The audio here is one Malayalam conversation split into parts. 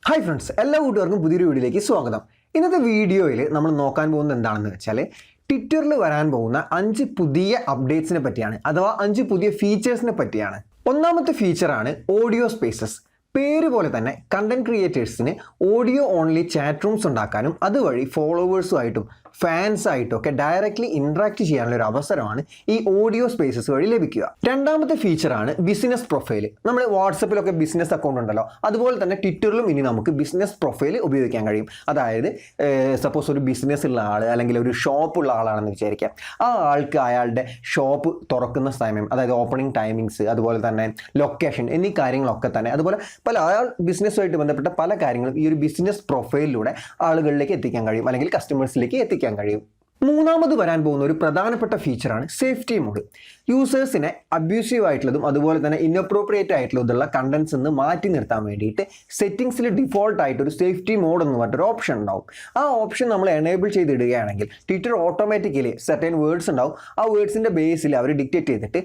ഹായ് ഫ്രണ്ട്സ്, എല്ലാ കൂട്ടുകാർക്കും പുതിയൊരു വീഡിയോയിലേക്ക് സ്വാഗതം. ഇന്നത്തെ വീഡിയോയിൽ നമ്മൾ നോക്കാൻ പോകുന്നത് എന്താണെന്ന് വെച്ചാൽ ട്വിറ്ററിൽ വരാൻ പോകുന്ന 5 പുതിയ അപ്ഡേറ്റ്സിനെ പറ്റിയാണ്, അഥവാ 5 പുതിയ ഫീച്ചേഴ്സിനെ പറ്റിയാണ്. ഒന്നാമത്തെ ഫീച്ചറാണ് ഓഡിയോ സ്പേസസ്. പേര് പോലെ തന്നെ കണ്ടന്റ് ക്രിയേറ്റേഴ്സിന് ഓഡിയോ ഓൺലി ചാറ്റ് റൂംസ് ഉണ്ടാക്കാനും അതുവഴി ഫോളോവേഴ്സുമായിട്ടും ഫാൻസായിട്ടും ഒക്കെ ഡയറക്റ്റ്ലി ഇൻട്രാക്ട് ചെയ്യാനുള്ള ഒരു അവസരമാണ് ഈ ഓഡിയോ സ്പേസസ് വഴി ലഭിക്കുക. രണ്ടാമത്തെ ഫീച്ചറാണ് ബിസിനസ് പ്രൊഫൈൽ. നമ്മൾ വാട്സപ്പിലൊക്കെ ബിസിനസ് അക്കൗണ്ട് ഉണ്ടല്ലോ, അതുപോലെ തന്നെ ട്വിറ്ററിലും ഇനി നമുക്ക് ബിസിനസ് പ്രൊഫൈൽ ഉപയോഗിക്കാൻ കഴിയും. അതായത് സപ്പോസ് ഒരു ബിസിനസ് ഉള്ള ആൾ അല്ലെങ്കിൽ ഒരു ഷോപ്പ് ഉള്ള ആളാണെന്ന് വിചാരിക്കാം. ആ ആൾക്ക് അയാളുടെ ഷോപ്പ് തുറക്കുന്ന സമയം, അതായത് ഓപ്പണിംഗ് ടൈമിങ്സ്, അതുപോലെ തന്നെ ലൊക്കേഷൻ എന്നീ കാര്യങ്ങളൊക്കെ തന്നെ, അതുപോലെ അയാൾ ബിസിനസ്സുമായിട്ട് ബന്ധപ്പെട്ട പല കാര്യങ്ങളും ഈ ഒരു ബിസിനസ് പ്രൊഫൈലിലൂടെ ആളുകളിലേക്ക് എത്തിക്കാൻ കഴിയും, അല്ലെങ്കിൽ കസ്റ്റമേഴ്സിലേക്ക് എത്തിക്കാൻ കഴിയും. മൂന്നാമത് വരാൻ പോകുന്ന ഒരു പ്രധാനപ്പെട്ട ഫീച്ചറാണ് സേഫ്റ്റി മോഡ്. യൂസേഴ്സിനെ അബ്യൂസീവ് ആയിട്ടുള്ളതും അതുപോലെ തന്നെ ഇൻഅപ്രോപ്രിയേറ്റ് ആയിട്ടുള്ളതുള്ള കണ്ടന്റ്സ് നിന്ന് മാറ്റി നിർത്താൻ വേണ്ടിയിട്ട് സെറ്റിംഗ്സിൽ ഡിഫോൾട്ട് ആയിട്ട് ഒരു സേഫ്റ്റി മോഡ് എന്ന് പറഞ്ഞൊരു ഓപ്ഷൻ ഉണ്ടാവും. ആ ഓപ്ഷൻ നമ്മൾ എനേബിൾ ചെയ്തിടുകയാണെങ്കിൽ ട്വിറ്റർ ഓട്ടോമാറ്റിക്കലി സെർട്ടൻ വേർഡ്സ് ഉണ്ടാവും. ആ വേർഡ്സിൻ്റെ ബേസിൽ അവർ ഡിക്റ്റേറ്റ് ചെയ്തിട്ട്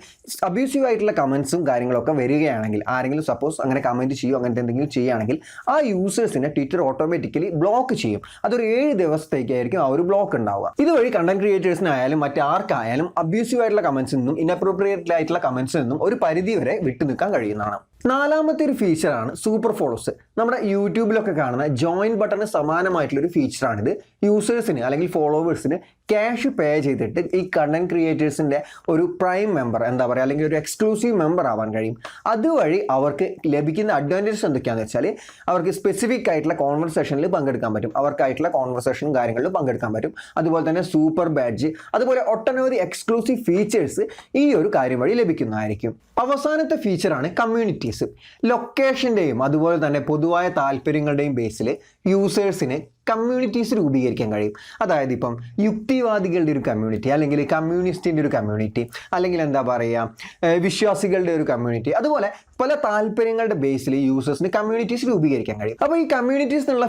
അബ്യൂസീവ് ആയിട്ടുള്ള കമൻസും കാര്യങ്ങളൊക്കെ വരികയാണെങ്കിൽ, ആരെങ്കിലും സപ്പോസ് അങ്ങനെ കമൻറ്റ് ചെയ്യുമോ അങ്ങനത്തെ എന്തെങ്കിലും ചെയ്യുകയാണെങ്കിൽ ആ യൂസേഴ്സിനെ ട്വിറ്റർ ഓട്ടോമാറ്റിക്കലി ബ്ലോക്ക് ചെയ്യും. അതൊരു 7 ദിവസത്തേക്കായിരിക്കും ആ ഒരു ബ്ലോക്ക് ഉണ്ടാവുക. ഇതുവഴി കണ്ടന്റ് ക്രിയേറ്റേഴ്സിനായാലും മറ്റാർക്കായാലും അബ്യൂസീവ് ആയിട്ടുള്ള കമൻസിൽ നിന്നും ഇൻഅപ്രോപ്രിയേറ്റ് ആയിട്ടുള്ള കമൻസിൽ നിന്നും ഒരു പരിധി വരെ വിട്ടു നിൽക്കാൻ കഴിയുന്നതാണ്. നാലാമത്തെ ഒരു ഫീച്ചറാണ് സൂപ്പർ ഫോളോസ്. നമ്മുടെ യൂട്യൂബിലൊക്കെ കാണുന്ന ജോയിൻ ബട്ടണ് സമാനമായിട്ടുള്ള ഒരു ഫീച്ചറാണിത്. യൂസേഴ്സിന് അല്ലെങ്കിൽ ഫോളോവേഴ്സിന് ക്യാഷ് പേ ചെയ്തിട്ട് ഈ കണ്ടന്റ് ക്രിയേറ്റേഴ്സിൻ്റെ ഒരു പ്രൈം മെമ്പർ, എന്താ പറയുക, അല്ലെങ്കിൽ ഒരു എക്സ്ക്ലൂസീവ് മെമ്പർ ആവാൻ കഴിയും. അതുവഴി അവർക്ക് ലഭിക്കുന്ന അഡ്വാൻറ്റേജസ് എന്തൊക്കെയാണെന്ന് വെച്ചാൽ അവർക്ക് സ്പെസിഫിക് ആയിട്ടുള്ള കോൺവെർസേഷനിൽ പങ്കെടുക്കാൻ പറ്റും, അവർക്കായിട്ടുള്ള കോൺവെർസേഷനും കാര്യങ്ങളിലും പങ്കെടുക്കാൻ പറ്റും. അതുപോലെ തന്നെ സൂപ്പർ ബാഡ്ജ്, അതുപോലെ ഒട്ടനവധി എക്സ്ക്ലൂസീവ് ഫീച്ചേഴ്സ് ഈ ഒരു കാര്യം വഴി ലഭിക്കുന്നതായിരിക്കും. അവസാനത്തെ ഫീച്ചറാണ് കമ്മ്യൂണിറ്റീസ്. ലൊക്കേഷൻ്റെയും അതുപോലെ തന്നെ പൊതുവായ താല്പര്യങ്ങളുടെയും ബേസിൽ യൂസേഴ്സിന് കമ്മ്യൂണിറ്റീസ് രൂപീകരിക്കാൻ കഴിയും. അതായത് ഇപ്പം യുക്തിവാദികളുടെ ഒരു കമ്മ്യൂണിറ്റി, അല്ലെങ്കിൽ കമ്മ്യൂണിസ്റ്റിൻ്റെ ഒരു കമ്മ്യൂണിറ്റി, അല്ലെങ്കിൽ എന്താ പറയുക വിശ്വാസികളുടെ ഒരു കമ്മ്യൂണിറ്റി, അതുപോലെ പല താല്പര്യങ്ങളുടെ ബേസിൽ യൂസേഴ്സിന് കമ്മ്യൂണിറ്റീസ് രൂപീകരിക്കാൻ കഴിയും. അപ്പോൾ ഈ കമ്മ്യൂണിറ്റീസ് എന്നുള്ള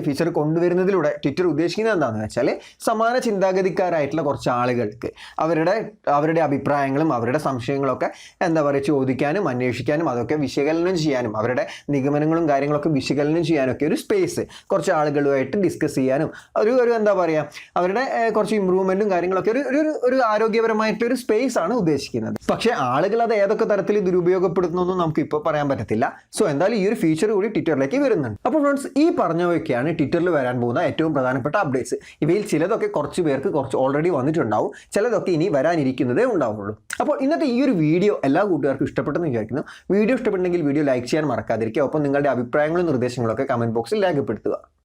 ഫീച്ചർ കൊണ്ടുവരുന്നതിലൂടെ ട്വിറ്റർ ഉദ്ദേശിക്കുന്നത് എന്താണെന്ന് വെച്ചാൽ സമാന ചിന്താഗതിക്കാരായിട്ടുള്ള കുറച്ച് ആളുകൾക്ക് അവരുടെ അഭിപ്രായങ്ങളും അവരുടെ സംശയങ്ങളൊക്കെ എന്താ പറയുക ചോദിക്കാനും അന്വേഷിക്കാനും അതൊക്കെ വിശകലനം ചെയ്യാനും അവരുടെ നിഗമനങ്ങളും കാര്യങ്ങളൊക്കെ വിശകലനം ചെയ്യാനൊക്കെ ഒരു സ്പേസ് കുറച്ച് ആളുകളുമായിട്ട് ഡിസ്കസ് ചെയ്യാനും ഒരു എന്താ പറയുക അവരുടെ കുറച്ച് ഇമ്പ്രൂവ്മെൻറ്റും കാര്യങ്ങളൊക്കെ ഒരു ആരോഗ്യപരമായിട്ടൊരു സ്പേസ് ആണ് ഉദ്ദേശിക്കുന്നത്. പക്ഷേ ആളുകൾ അത് ഏതൊക്കെ തരത്തിൽ ദുരുപയോഗപ്പെടുത്തുന്നൊന്നും നമുക്ക് ഇപ്പോൾ പറയാൻ പറ്റത്തില്ല. സോ എന്തായാലും ഈ ഒരു ഫീച്ചർ കൂടി ട്വിറ്ററിലേക്ക് വരുന്നുണ്ട്. അപ്പോൾ ഫ്രണ്ട്സ്, ഈ പറഞ്ഞവയൊക്കെയാണ് ട്വിറ്ററിൽ വരാൻ പോകുന്ന ഏറ്റവും പ്രധാനപ്പെട്ട അപ്ഡേറ്റ്സ്. ഇവയിൽ ചിലതൊക്കെ കുറച്ച് പേർക്ക് ഓൾറെഡി വന്നിട്ടുണ്ടാവും, ചിലതൊക്കെ ഇനി വരാനിരിക്കുന്നതേ ഉണ്ടാവുള്ളൂ. അപ്പോൾ ഇന്നത്തെ ഈ ഒരു വീഡിയോ എല്ലാ കൂട്ടുകാർക്കും ഇഷ്ടപ്പെട്ടെന്ന് വിചാരിക്കുന്നു. വീഡിയോ ഇഷ്ടപ്പെട്ടെങ്കിൽ വീഡിയോ ലൈക്ക് ചെയ്യാൻ മറക്കാതിരിക്കുക. ഒപ്പം നിങ്ങളുടെ അഭിപ്രായങ്ങളും നിർദ്ദേശങ്ങളും ഒക്കെ കമൻറ്റ് ബോക്സിൽ രേഖപ്പെടുത്തുക.